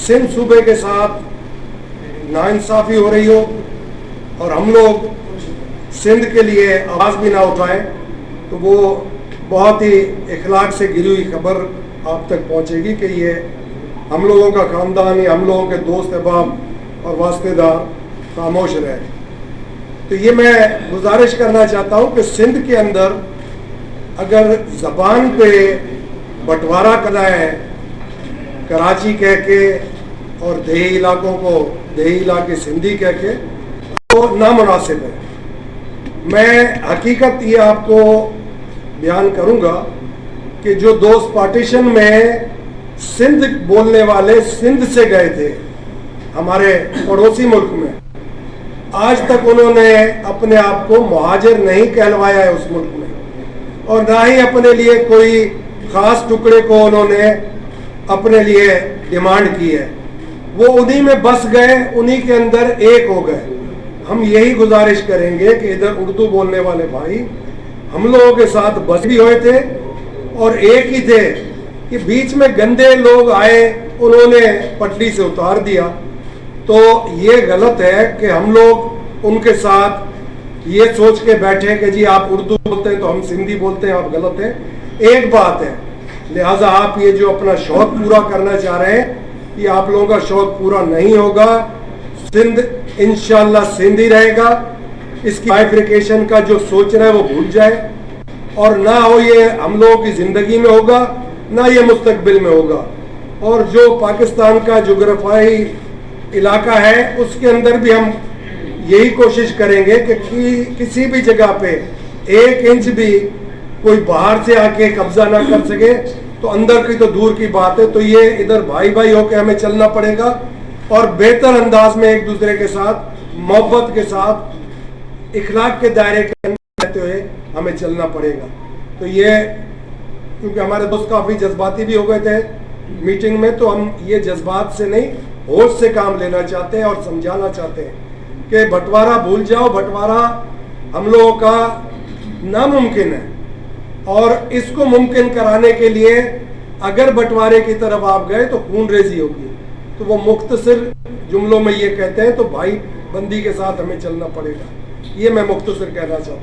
सिंध सूबे के साथ नाइंसाफ़ी हो रही हो और हम लोग सिंध के लिए आवाज़ भी ना उठाएं, तो वो बहुत ही इखलाक से गिरी हुई खबर आप तक पहुंचेगी कि ये हम लोगों का ख़ानदान या हम लोगों के दोस्त अहबाब और वास्तेदार खामोश रहे। तो ये मैं गुजारिश करना चाहता हूँ कि सिंध के अंदर अगर ज़बान पे बंटवारा करना है, कराची कह के और देही इलाकों को देही इलाके सिंधी कह के, तो नामुनासिब है। मैं हकीकत ये आपको बयान करूँगा कि जो दोस्त पार्टीशन में सिंध बोलने वाले सिंध से गए थे हमारे पड़ोसी मुल्क में, आज तक उन्होंने अपने आप को मुहाजिर नहीं कहलवाया है उस मुल्क में, और ना ही अपने लिए कोई ख़ास टुकड़े को उन्होंने अपने लिए डिमांड की है। वो उन्हीं में बस गए, उन्हीं के अंदर एक हो गए। हम यही गुजारिश करेंगे कि इधर उर्दू बोलने वाले भाई हम लोगों के साथ बस भी हुए थे और एक ही थे कि बीच में गंदे लोग आए, उन्होंने पटरी से उतार दिया। तो ये गलत है कि हम लोग उनके साथ ये सोच के बैठे कि जी आप उर्दू बोलते हैं तो हम सिंधी बोलते हैं, आप गलत है। एक बात है, लिहाजा आप ये जो अपना शौक पूरा करना चाह रहे हैं, ये आप लोगों का शौक पूरा नहीं होगा। सिंध इंशाल्लाह सिंध ही रहेगा। इसकी बाइफिकेशन का जो सोच रहा है वो भूल जाए, और ना हो ये हम लोगों की ज़िंदगी में होगा, ना ये मुस्तकबिल में होगा। और जो पाकिस्तान का जोग्राफाई इलाका है उसके अंदर भी हम यही कोशिश करेंगे कि किसी भी जगह पे 1 इंच भी कोई बाहर से आके कब्जा ना कर सके, तो अंदर की तो दूर की बात है। तो ये इधर भाई भाई होकर हमें चलना पड़ेगा और बेहतर अंदाज में एक दूसरे के साथ मोहब्बत के साथ इखलाक के दायरे के अंदर रहते हुए हमें चलना पड़ेगा। तो ये क्योंकि हमारे दोस्त काफ़ी जज्बाती भी हो गए थे मीटिंग में, तो हम ये जज्बात से नहीं होश से काम लेना चाहते हैं और समझाना चाहते हैं कि बंटवारा भूल जाओ, बंटवारा हम लोगों का नामुमकिन है। और इसको मुमकिन कराने के लिए अगर बंटवारे की तरफ आप गए तो खून रेजी होगी। तो वो मुख्तसर जुमलों में ये कहते हैं, तो भाई बंदी के साथ हमें चलना पड़ेगा। ये मैं मुख्तसर कहना चाहता हूँ।